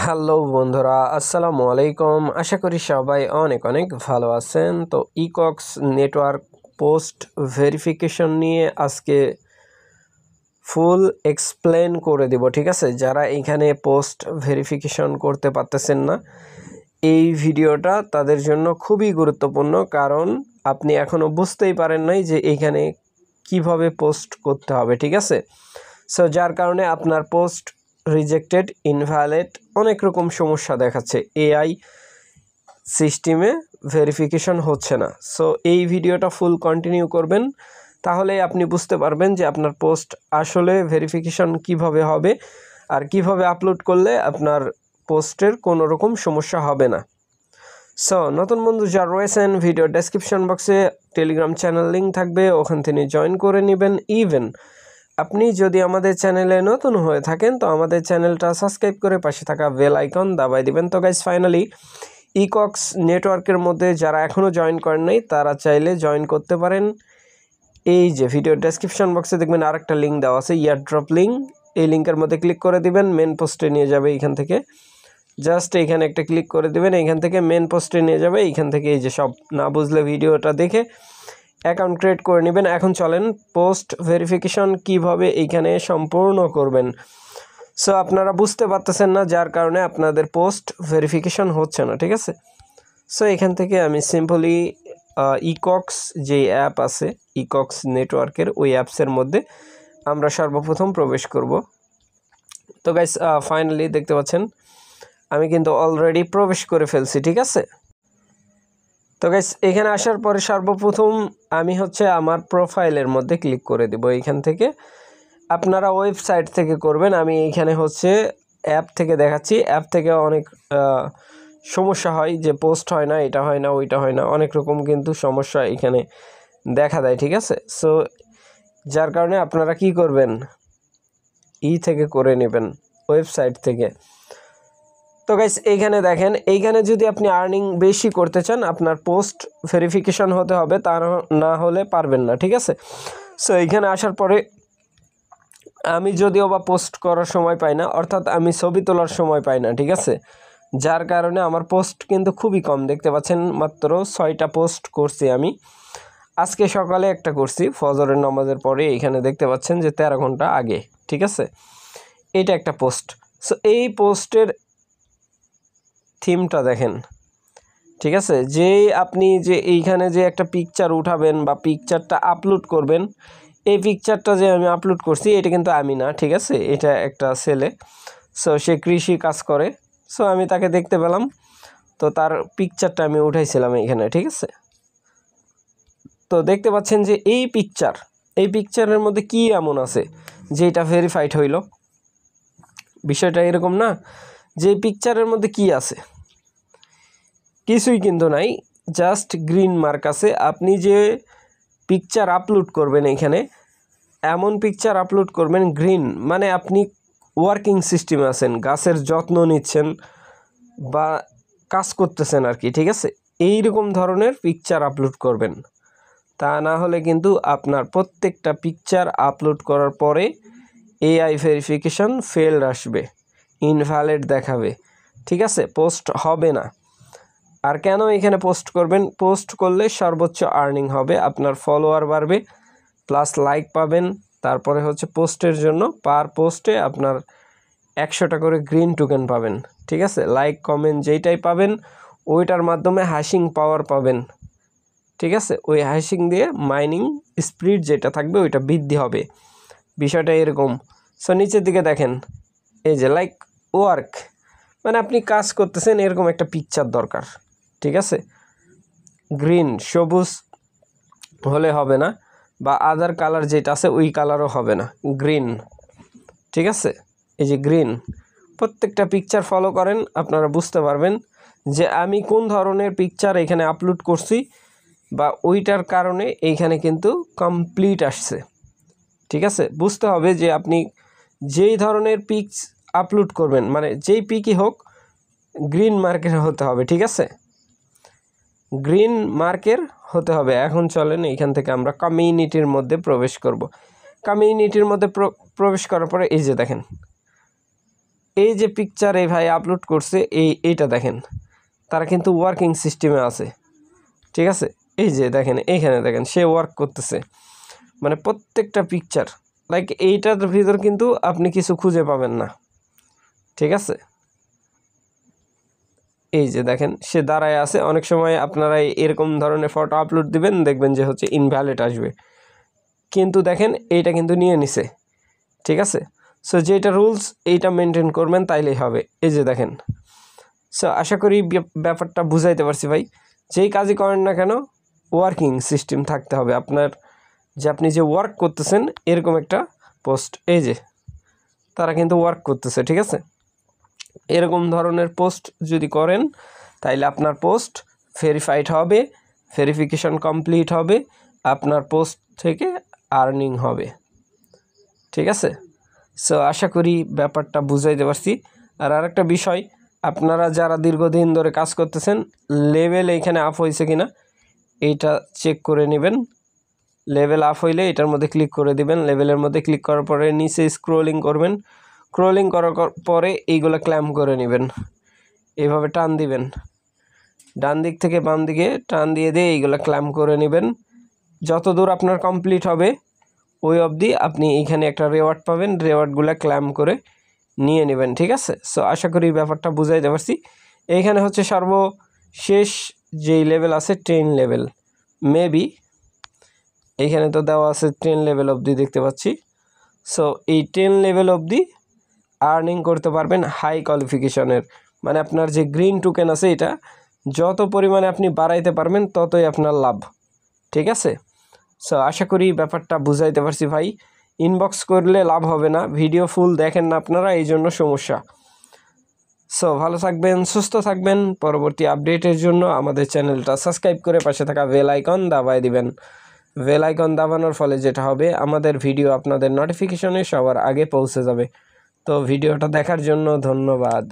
Hello বন্ধুরা, আসসালামু আলাইকুম। আশা করি সবাই অনেক অনেক ভালো আছেন। তো ইকক্স নেটওয়ার্ক পোস্ট ভেরিফিকেশন নিয়ে আজকে ফুল এক্সপ্লেন করে দিব, ঠিক আছে? যারা এখানে পোস্ট ভেরিফিকেশন করতে পারতেছেন না, এই ভিডিওটা তাদের জন্য খুবই গুরুত্বপূর্ণ, কারণ আপনি এখনও বুঝতেই পারেন নাই যে এইখানে কিভাবে পোস্ট করতে হবে, ঠিক আছে? সো যার কারণে আপনার পোস্ট রিজেক্টেড, ইনভ্যালিড, অনেক রকম সমস্যা দেখাচ্ছে, এআই সিস্টেমে ভেরিফিকেশন হচ্ছে না। সো এই ভিডিওটা ফুল কন্টিনিউ করবেন, তাহলে আপনি বুঝতে পারবেন যে আপনার পোস্ট আসলে ভেরিফিকেশন কিভাবে হবে আর কিভাবে আপলোড করলে আপনার পোস্টের কোনো রকম সমস্যা হবে না। সো নতুন বন্ধু যারা রয়েছেন, ভিডিও ডেসক্রিপশন বক্সে টেলিগ্রাম চ্যানেল লিঙ্ক থাকবে, ওখান থেকে জয়েন করে নেবেন। ইভেন আপনি যদি আমাদের চ্যানেলে নতুন হয়ে থাকেন তো আমাদের চ্যানেলটা সাবস্ক্রাইব করে পাশে থাকা বেল আইকন দাবাই দিবেন। তো গাইজ, ফাইনালি ইকক্স নেটওয়ার্কের মধ্যে যারা এখনও জয়েন করেন নাই তারা চাইলে জয়েন করতে পারেন। এই যে ভিডিও ডেসক্রিপশন বক্সে দেখবেন আরেকটা লিঙ্ক দেওয়া আছে, ইয়ারড্রপ লিঙ্ক। এই লিঙ্কের মধ্যে ক্লিক করে দিবেন, মেন পোস্টে নিয়ে যাবে। এইখান থেকে জাস্ট এইখানে একটা ক্লিক করে দিবেন, এইখান থেকে মেন পোস্টে নিয়ে যাবে। এইখান থেকে এই যে সব না বুঝলে ভিডিওটা দেখে অ্যাকাউন্ট ক্রিয়েট করে নেবেন। এখন চলেন পোস্ট ভেরিফিকেশন কিভাবে এইখানে সম্পূর্ণ করবেন। সো আপনারা বুঝতে পারতেছেন না, যার কারণে আপনাদের পোস্ট ভেরিফিকেশন হচ্ছে না, ঠিক আছে? সো এখান থেকে আমি সিম্পলি ইকক্স যে অ্যাপ আছে, ইকক্স নেটওয়ার্কের ওই অ্যাপসের মধ্যে আমরা সর্বপ্রথম প্রবেশ করব। তো গাইস, ফাইনালি দেখতে পাচ্ছেন আমি কিন্তু অলরেডি প্রবেশ করে ফেলছি, ঠিক আছে? তো গাইস, এখানে আসার পরে সর্বপ্রথম আমি আমার প্রোফাইলের মধ্যে ক্লিক করে দেব। এইখান থেকে আপনারা ওয়েবসাইট থেকে করবেন, আমি এইখানে অ্যাপ থেকে দেখাচ্ছি। অ্যাপ থেকে অনেক সমস্যা হয়, যে পোস্ট হয় না, এটা হয় না, ওইটা হয় না, অনেক রকম কিন্তু সমস্যা এখানে দেখা দেয়, ঠিক আছে? সো যার কারণে আপনারা কি করবেন, থেকে করে নেবেন, ওয়েবসাইট থেকে। তো গাইস, এইখানে দেখেন, এইখানে যদি আপনি আর্নিং বেশি করতে চান আপনার পোস্ট ভেরিফিকেশন হতে হবে, তা না হলে পারবেন না, ঠিক আছে? সো এইখানে আসার পরে আমি যদিও বা পোস্ট করার সময় পাই না, অর্থাৎ আমি ছবি তোলার সময় পাই না, ঠিক আছে? যার কারণে আমার পোস্ট কিন্তু খুবই কম। দেখতে পাচ্ছেন মাত্র 6টা পোস্ট করছি আমি। আজকে সকালে একটা করছি ফজরের নামাজের পরে, এইখানে দেখতে পাচ্ছেন যে 13 ঘন্টা আগে, ঠিক আছে? এটা একটা পোস্ট। সো এই পোস্টের থিমটা দেখেন, ঠিক আছে? যে আপনি যে এইখানে যে একটা পিকচার উঠাবেন বা পিকচারটা আপলোড করবেন, এই পিকচারটা যে আমি আপলোড করছি এটা কিন্তু আমি না, ঠিক আছে? এটা একটা ছেলে। সো সে কৃষি কাজ করে। সো আমি তাকে দেখতে পেলাম, তো তার পিকচারটা আমি উঠাইছিলাম এইখানে, ঠিক আছে? তো দেখতে পাচ্ছেন যে এই পিকচারের মধ্যে কি এমন আছে যে এটা ভেরিফাইড হইল? বিষয়টা এরকম না যে পিকচারের মধ্যে কি আছে, কিছুই কিন্তু নাই, জাস্ট গ্রিন মার্ক আছে। আপনি যে পিকচার আপলোড করবেন এখানে, এমন পিকচার আপলোড করবেন গ্রিন, মানে আপনি ওয়ার্কিং সিস্টেমে আছেন, গাছের যত্ন নিচ্ছেন বা কাজ করতেছেন আর কি, ঠিক আছে? এই রকম ধরনের পিকচার আপলোড করবেন। তা না হলে কিন্তু আপনার প্রত্যেকটা পিকচার আপলোড করার পরে এআই ভেরিফিকেশন ফেলড আসবে, ইনভ্যালিড দেখাবে, ঠিক আছে? পোস্ট হবে না। আর কেন এখানে পোস্ট করবেন? পোস্ট করলে সর্বোচ্চ আর্নিং হবে, আপনার ফলোয়ার বাড়বে, প্লাস লাইক পাবেন। তারপরে পোস্টের জন্য পার পোস্টে আপনার 100টা করে গ্রিন টোকেন পাবেন, ঠিক আছে? লাইক কমেন্ট যেইটাই পাবেন ওইটার মাধ্যমে হ্যাশিং পাওয়ার পাবেন, ঠিক আছে? ওই হ্যাশিং দিয়ে মাইনিং স্পিড যেটা থাকবে ওইটা বৃদ্ধি হবে। বিষয়টা এরকম। সো নিচের দিকে দেখেন, এই যে লাইক ওয়ার্ক, মানে আপনি কাজ করতেছেন, এরকম একটা পিকচার দরকার, ঠিক আছে? গ্রিন, সবুজ হলে হবে না, বা আদার কালার যেটা আছে ওই কালারও হবে না, গ্রিন, ঠিক আছে? এই যে গ্রিন, প্রত্যেকটা পিকচার ফলো করেন, আপনারা বুঝতে পারবেন যে আমি কোন ধরনের পিকচার এখানে আপলোড করছি, বা ওইটার কারণে এইখানে কিন্তু কমপ্লিট আসছে, ঠিক আছে? বুঝতে হবে যে আপনি যেই ধরনের পিকস আপলোড করবেন, মানে যেই পিকই হোক গ্রিন মার্কের হতে হবে, ঠিক আছে? গ্রিন মার্কের হতে হবে। এখন চলেন এইখান থেকে আমরা কমিউনিটির মধ্যে প্রবেশ করব। কমিউনিটির মধ্যে প্রবেশ করার পরে এই যে দেখেন, এই যে পিকচার এই ভাই আপলোড করছে এইটা দেখেন, তারা কিন্তু ওয়ার্কিং সিস্টেমে আছে, ঠিক আছে। এই যে দেখেন এইখানে দেখেন সে ওয়ার্ক করতেছে, মানে প্রত্যেকটা পিকচার লাইক এইটার ভিতর কিন্তু আপনি কিছু খুঁজে পাবেন না, ঠিক আছে। এই যে দেখেন সে দাঁড়ায় আছে, অনেক সময় আপনারা এরকম ধরনের ফটো আপলোড দিবেন, দেখবেন যে হচ্ছে ইনভ্যালিড আসবে, কিন্তু দেখেন এইটা কিন্তু নিয়ে নিছে, ঠিক আছে। সো যেটা রুলস এইটা মেনটেন করবেন তাইলেই হবে। এই যে দেখেন, সো আশা করি ব্যাপারটা বুঝাইতে পারছি ভাই। যেই কাজই করেন না কেন ওয়ার্কিং সিস্টেম থাকতে হবে আপনার, যে আপনি যে ওয়ার্ক করতেছেন এরকম একটা পোস্ট, এই যে তারা কিন্তু ওয়ার্ক করতেছে, ঠিক আছে। এরকম ধরনের পোস্ট যদি করেন তাইলে আপনার পোস্ট ভেরিফাইড হবে, ভেরিফিকেশন কমপ্লিট হবে, আপনার পোস্ট থেকে আর্নিং হবে, ঠিক আছে। সো আশা করি ব্যাপারটা বুঝাইতে পারছি। আর আরেকটা বিষয়, আপনারা যারা দীর্ঘদিন ধরে কাজ করতেছেন, লেভেল এইখানে আপ হয়েছে কিনা এইটা চেক করে নেবেন। লেভেল আপ হইলে এটার মধ্যে ক্লিক করে দিবেন। লেভেলের মধ্যে ক্লিক করার পরে নিচে স্ক্রোলিং করবেন, স্ক্রোলিং করার পরে এইগুলো ক্ল্যাম্প করে নেবেন, এইভাবে টান দিবেন, ডান দিক থেকে বাম দিকে টান দিয়ে এইগুলো ক্ল্যাম্প করে নেবেন। যত দূর আপনার কমপ্লিট হবে ওই অবধি আপনি এইখানে একটা রেওয়ার্ড পাবেন, রেওয়ার্ডগুলো ক্ল্যাম্প করে নিয়ে নেবেন, ঠিক আছে। সো আশা করি ব্যাপারটা বুঝাইতে পারছি। এইখানে হচ্ছে সর্বশেষ যেই লেভেল আছে 10 লেভেল, মেবি এইখানে তো দেওয়া আছে 10 লেভেল অবধি দেখতে পাচ্ছি। সো এই 10 লেভেল অবধি আর্নিং করতে পারবেন হাই কোয়ালিফিকেশনের, মানে আপনার যে গ্রিন টোকেন আছে এটা যত পরিমাণে আপনি বাড়াইতে পারবেন ততই আপনার লাভ, ঠিক আছে। সো আশা করি ব্যাপারটা বুঝাইতে পারছি ভাই। ইনবক্স করলে লাভ হবে না, ভিডিও ফুল দেখেন না আপনারা, এই জন্য সমস্যা। সো ভালো থাকবেন, সুস্থ থাকবেন। পরবর্তী আপডেটের জন্য আমাদের চ্যানেলটা সাবস্ক্রাইব করে পাশে থাকা বেল আইকন দাবায় দিবেন। বেল আইকন দাবানোর ফলে যেটা হবে, আমাদের ভিডিও আপনাদের নোটিফিকেশনে সবার আগে পৌঁছে যাবে। তো ভিডিওটা দেখার জন্য ধন্যবাদ।